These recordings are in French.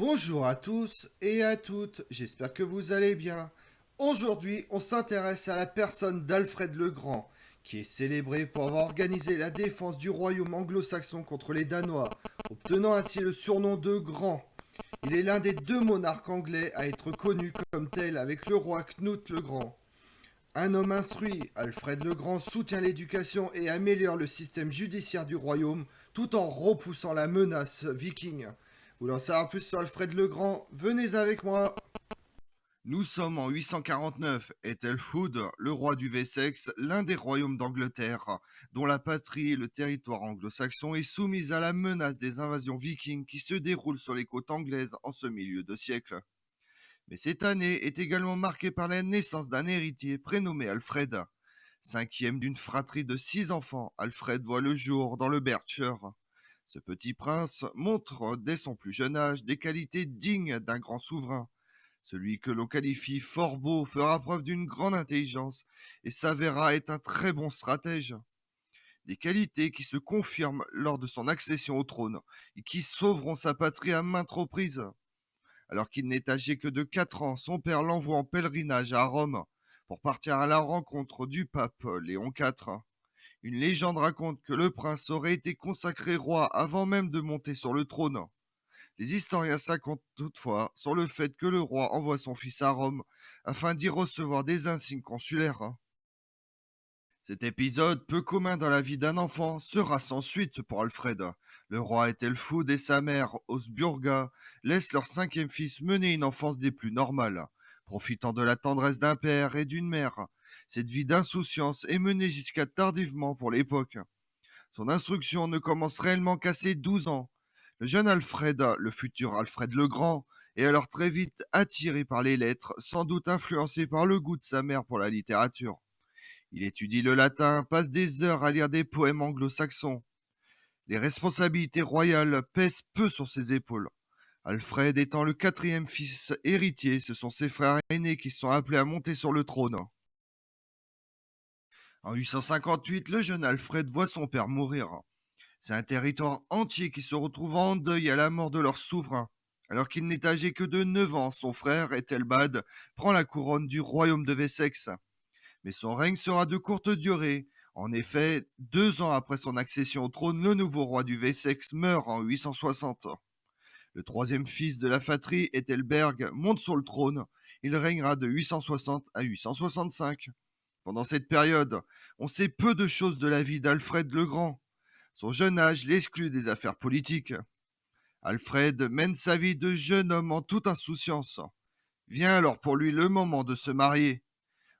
Bonjour à tous et à toutes, j'espère que vous allez bien. Aujourd'hui, on s'intéresse à la personne d'Alfred le Grand, qui est célébré pour avoir organisé la défense du royaume anglo-saxon contre les Danois, obtenant ainsi le surnom de Grand. Il est l'un des deux monarques anglais à être connu comme tel avec le roi Knut le Grand. Un homme instruit, Alfred le Grand soutient l'éducation et améliore le système judiciaire du royaume tout en repoussant la menace viking. Vous voulez en savoir plus sur Alfred le Grand? Venez avec moi. Nous sommes en 849 et Ethelfud, le roi du Wessex, l'un des royaumes d'Angleterre, dont la patrie, le territoire anglo-saxon, est soumise à la menace des invasions vikings qui se déroulent sur les côtes anglaises en ce milieu de siècle. Mais cette année est également marquée par la naissance d'un héritier prénommé Alfred. Cinquième d'une fratrie de 6 enfants, Alfred voit le jour dans le Berkshire. Ce petit prince montre dès son plus jeune âge des qualités dignes d'un grand souverain. Celui que l'on qualifie fort beau fera preuve d'une grande intelligence et s'avéra être un très bon stratège. Des qualités qui se confirment lors de son accession au trône et qui sauveront sa patrie à maintes reprises. Alors qu'il n'est âgé que de 4 ans, son père l'envoie en pèlerinage à Rome pour partir à la rencontre du pape Léon IV. Une légende raconte que le prince aurait été consacré roi avant même de monter sur le trône. Les historiens s'accordent toutefois sur le fait que le roi envoie son fils à Rome afin d'y recevoir des insignes consulaires. Cet épisode, peu commun dans la vie d'un enfant, sera sans suite pour Alfred. Le roi Ethelfud et sa mère, Osburga, laissent leur cinquième fils mener une enfance des plus normales, profitant de la tendresse d'un père et d'une mère. Cette vie d'insouciance est menée jusqu'à tardivement pour l'époque. Son instruction ne commence réellement qu'à ses 12 ans. Le jeune Alfred, le futur Alfred le Grand, est alors très vite attiré par les lettres, sans doute influencé par le goût de sa mère pour la littérature. Il étudie le latin, passe des heures à lire des poèmes anglo-saxons. Les responsabilités royales pèsent peu sur ses épaules. Alfred étant le quatrième fils héritier, ce sont ses frères aînés qui sont appelés à monter sur le trône. En 858, le jeune Alfred voit son père mourir. C'est un territoire entier qui se retrouve en deuil à la mort de leur souverain. Alors qu'il n'est âgé que de 9 ans, son frère, Ethelbald, prend la couronne du royaume de Wessex. Mais son règne sera de courte durée. En effet, 2 ans après son accession au trône, le nouveau roi du Wessex meurt en 860. Le troisième fils de la fratrie, Ethelberg, monte sur le trône. Il régnera de 860 à 865. Pendant cette période, on sait peu de choses de la vie d'Alfred le Grand. Son jeune âge l'exclut des affaires politiques. Alfred mène sa vie de jeune homme en toute insouciance. Vient alors pour lui le moment de se marier.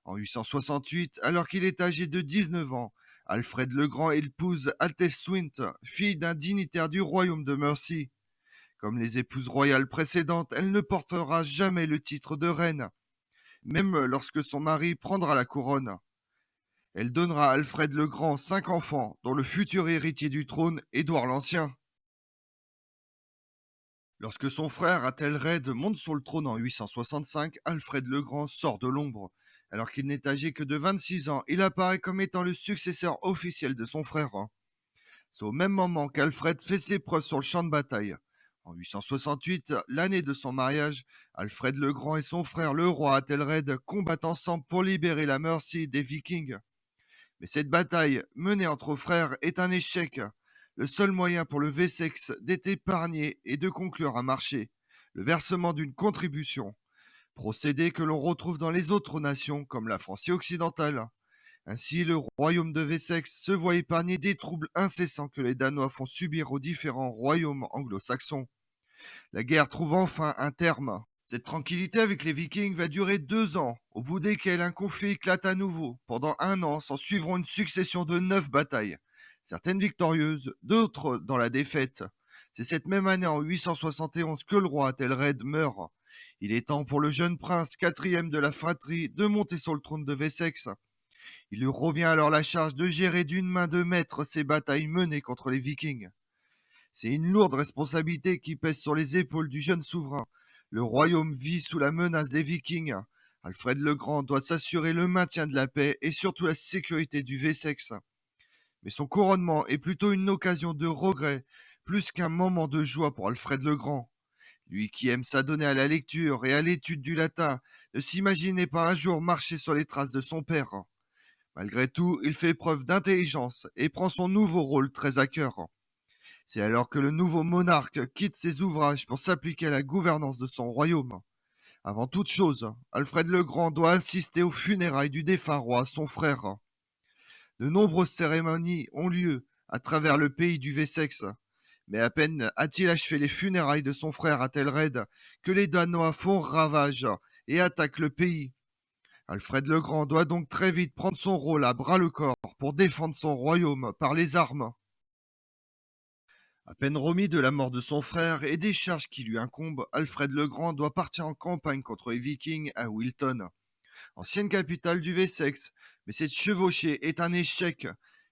En 868, alors qu'il est âgé de 19 ans, Alfred le Grand épouse Swint, fille d'un dignitaire du royaume de Mercie. Comme les épouses royales précédentes, elle ne portera jamais le titre de reine, même lorsque son mari prendra la couronne. Elle donnera à Alfred le Grand 5 enfants, dont le futur héritier du trône, Édouard l'Ancien. Lorsque son frère Athelred monte sur le trône en 865, Alfred le Grand sort de l'ombre. Alors qu'il n'est âgé que de 26 ans, il apparaît comme étant le successeur officiel de son frère. C'est au même moment qu'Alfred fait ses preuves sur le champ de bataille. En 868, l'année de son mariage, Alfred le Grand et son frère le roi Athelred combattent ensemble pour libérer la Mercie des Vikings. Mais cette bataille, menée entre frères, est un échec. Le seul moyen pour le Wessex d'être épargné est de conclure un marché, le versement d'une contribution, procédé que l'on retrouve dans les autres nations comme la Francie occidentale. Ainsi, le royaume de Wessex se voit épargné des troubles incessants que les Danois font subir aux différents royaumes anglo-saxons. La guerre trouve enfin un terme. Cette tranquillité avec les Vikings va durer 2 ans, au bout desquels un conflit éclate à nouveau. Pendant 1 an, s'en suivront une succession de 9 batailles, certaines victorieuses, d'autres dans la défaite. C'est cette même année, en 871, que le roi Athelred meurt. Il est temps pour le jeune prince, quatrième de la fratrie, de monter sur le trône de Wessex. Il lui revient alors la charge de gérer d'une main de maître ces batailles menées contre les Vikings. C'est une lourde responsabilité qui pèse sur les épaules du jeune souverain. Le royaume vit sous la menace des Vikings. Alfred le Grand doit s'assurer le maintien de la paix et surtout la sécurité du Wessex. Mais son couronnement est plutôt une occasion de regret, plus qu'un moment de joie pour Alfred le Grand. Lui qui aime s'adonner à la lecture et à l'étude du latin, ne s'imaginait pas un jour marcher sur les traces de son père. Malgré tout, il fait preuve d'intelligence et prend son nouveau rôle très à cœur. C'est alors que le nouveau monarque quitte ses ouvrages pour s'appliquer à la gouvernance de son royaume. Avant toute chose, Alfred le Grand doit assister aux funérailles du défunt roi, son frère. De nombreuses cérémonies ont lieu à travers le pays du Wessex, mais à peine a-t-il achevé les funérailles de son frère à Telred que les Danois font ravage et attaquent le pays. Alfred le Grand doit donc très vite prendre son rôle à bras le corps pour défendre son royaume par les armes. À peine remis de la mort de son frère et des charges qui lui incombent, Alfred le Grand doit partir en campagne contre les Vikings à Wilton, ancienne capitale du Wessex, mais cette chevauchée est un échec,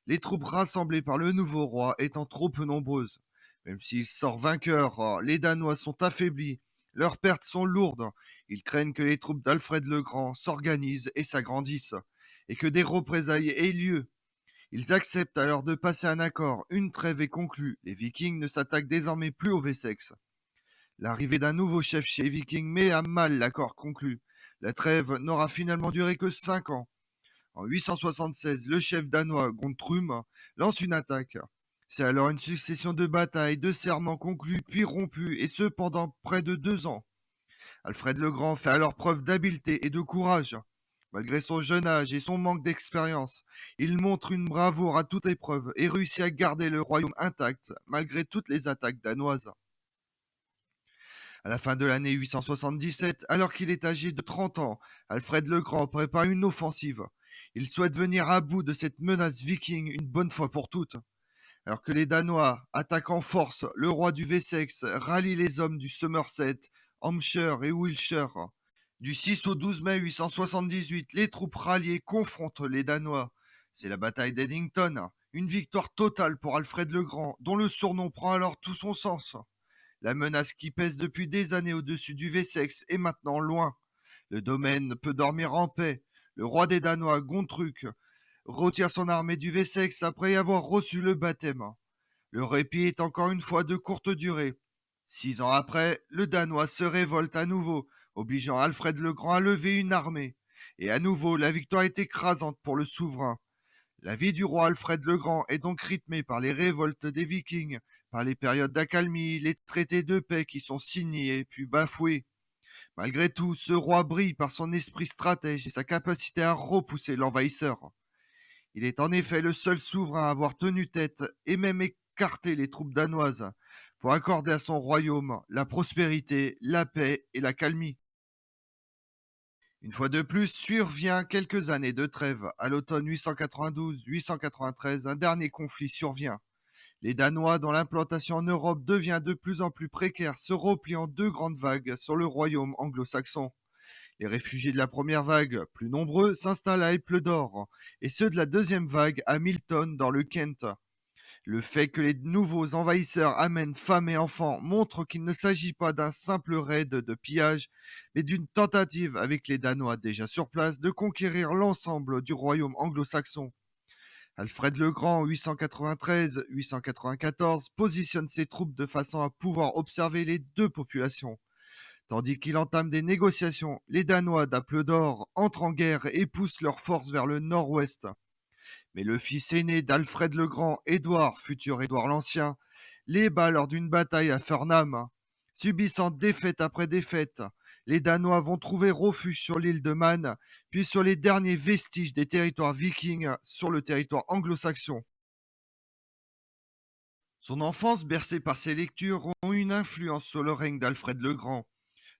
les troupes rassemblées par le nouveau roi étant trop peu nombreuses. Même s'il sort vainqueur, les Danois sont affaiblis, leurs pertes sont lourdes, ils craignent que les troupes d'Alfred le Grand s'organisent et s'agrandissent, et que des représailles aient lieu. Ils acceptent alors de passer un accord, une trêve est conclue, les Vikings ne s'attaquent désormais plus au Wessex. L'arrivée d'un nouveau chef chez les Vikings met à mal l'accord conclu. La trêve n'aura finalement duré que 5 ans. En 876, le chef danois Guntrum lance une attaque. C'est alors une succession de batailles, de serments conclus puis rompus, et ce pendant près de 2 ans. Alfred le Grand fait alors preuve d'habileté et de courage. Malgré son jeune âge et son manque d'expérience, il montre une bravoure à toute épreuve et réussit à garder le royaume intact malgré toutes les attaques danoises. À la fin de l'année 877, alors qu'il est âgé de 30 ans, Alfred le Grand prépare une offensive. Il souhaite venir à bout de cette menace viking une bonne fois pour toutes. Alors que les Danois attaquent en force, le roi du Wessex rallie les hommes du Somerset, Hampshire et Wiltshire. Du 6 au 12 mai 878, les troupes ralliées confrontent les Danois. C'est la bataille d'Eddington, une victoire totale pour Alfred le Grand, dont le surnom prend alors tout son sens. La menace qui pèse depuis des années au-dessus du Wessex est maintenant loin. Le domaine peut dormir en paix. Le roi des Danois, Gontruc, retire son armée du Wessex après y avoir reçu le baptême. Le répit est encore une fois de courte durée. 6 ans après, le Danois se révolte à nouveau, obligeant Alfred le Grand à lever une armée. Et à nouveau, la victoire est écrasante pour le souverain. La vie du roi Alfred le Grand est donc rythmée par les révoltes des Vikings, par les périodes d'accalmie, les traités de paix qui sont signés puis bafoués. Malgré tout, ce roi brille par son esprit stratège et sa capacité à repousser l'envahisseur. Il est en effet le seul souverain à avoir tenu tête et même écarté les troupes danoises pour accorder à son royaume la prospérité, la paix et la calmie. Une fois de plus, survient quelques années de trêve. À l'automne 892-893, un dernier conflit survient. Les Danois, dont l'implantation en Europe devient de plus en plus précaire, se replient en 2 grandes vagues sur le royaume anglo-saxon. Les réfugiés de la première vague, plus nombreux, s'installent à Épledore, et ceux de la deuxième vague à Milton, dans le Kent. Le fait que les nouveaux envahisseurs amènent femmes et enfants montre qu'il ne s'agit pas d'un simple raid de pillage, mais d'une tentative avec les Danois déjà sur place de conquérir l'ensemble du royaume anglo-saxon. Alfred le Grand, 893-894, positionne ses troupes de façon à pouvoir observer les 2 populations. Tandis qu'il entame des négociations, les Danois d'Apledore entrent en guerre et poussent leurs forces vers le nord-ouest. Mais le fils aîné d'Alfred le Grand, Édouard, futur Édouard l'Ancien, les bat lors d'une bataille à Fernham. Subissant défaite après défaite, les Danois vont trouver refuge sur l'île de Man, puis sur les derniers vestiges des territoires vikings sur le territoire anglo-saxon. Son enfance, bercée par ses lectures, ont eu une influence sur le règne d'Alfred le Grand.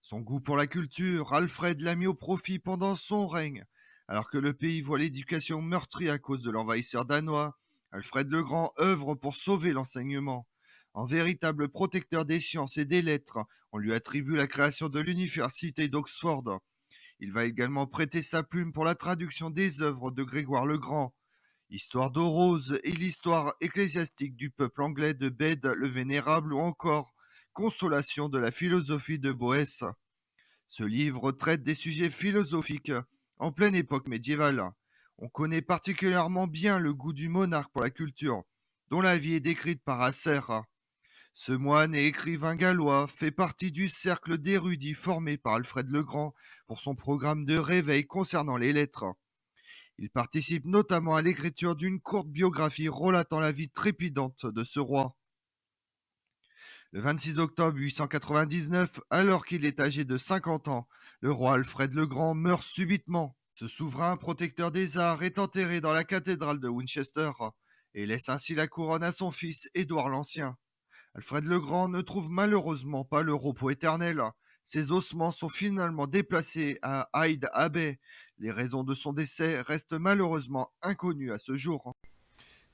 Son goût pour la culture, Alfred l'a mis au profit pendant son règne. Alors que le pays voit l'éducation meurtrie à cause de l'envahisseur danois, Alfred le Grand œuvre pour sauver l'enseignement. En véritable protecteur des sciences et des lettres, on lui attribue la création de l'université d'Oxford. Il va également prêter sa plume pour la traduction des œuvres de Grégoire le Grand. Histoire d'Orose et l'histoire ecclésiastique du peuple anglais de Bède le Vénérable ou encore Consolation de la philosophie de Boès. Ce livre traite des sujets philosophiques en pleine époque médiévale. On connaît particulièrement bien le goût du monarque pour la culture, dont la vie est décrite par Acer. Ce moine et écrivain gallois fait partie du cercle d'érudits formé par Alfred le Grand pour son programme de réveil concernant les lettres. Il participe notamment à l'écriture d'une courte biographie relatant la vie trépidante de ce roi. Le 26 octobre 899, alors qu'il est âgé de 50 ans, le roi Alfred le Grand meurt subitement. Ce souverain protecteur des arts est enterré dans la cathédrale de Winchester et laisse ainsi la couronne à son fils Édouard l'Ancien. Alfred le Grand ne trouve malheureusement pas le repos éternel. Ses ossements sont finalement déplacés à Hyde Abbey. Les raisons de son décès restent malheureusement inconnues à ce jour.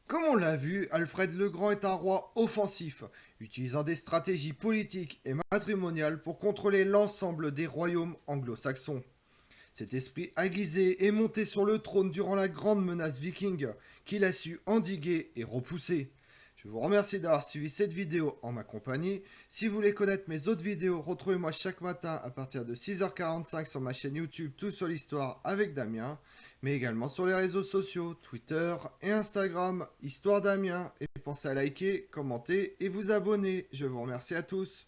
Comme on l'a vu, Alfred le Grand est un roi offensif, utilisant des stratégies politiques et matrimoniales pour contrôler l'ensemble des royaumes anglo-saxons. Cet esprit aiguisé est monté sur le trône durant la grande menace viking, qu'il a su endiguer et repousser. Je vous remercie d'avoir suivi cette vidéo en ma compagnie. Si vous voulez connaître mes autres vidéos, retrouvez-moi chaque matin à partir de 6h45 sur ma chaîne YouTube Tout sur l'Histoire avec Damien, mais également sur les réseaux sociaux, Twitter et Instagram, Histoire Damien. Et pensez à liker, commenter et vous abonner. Je vous remercie à tous.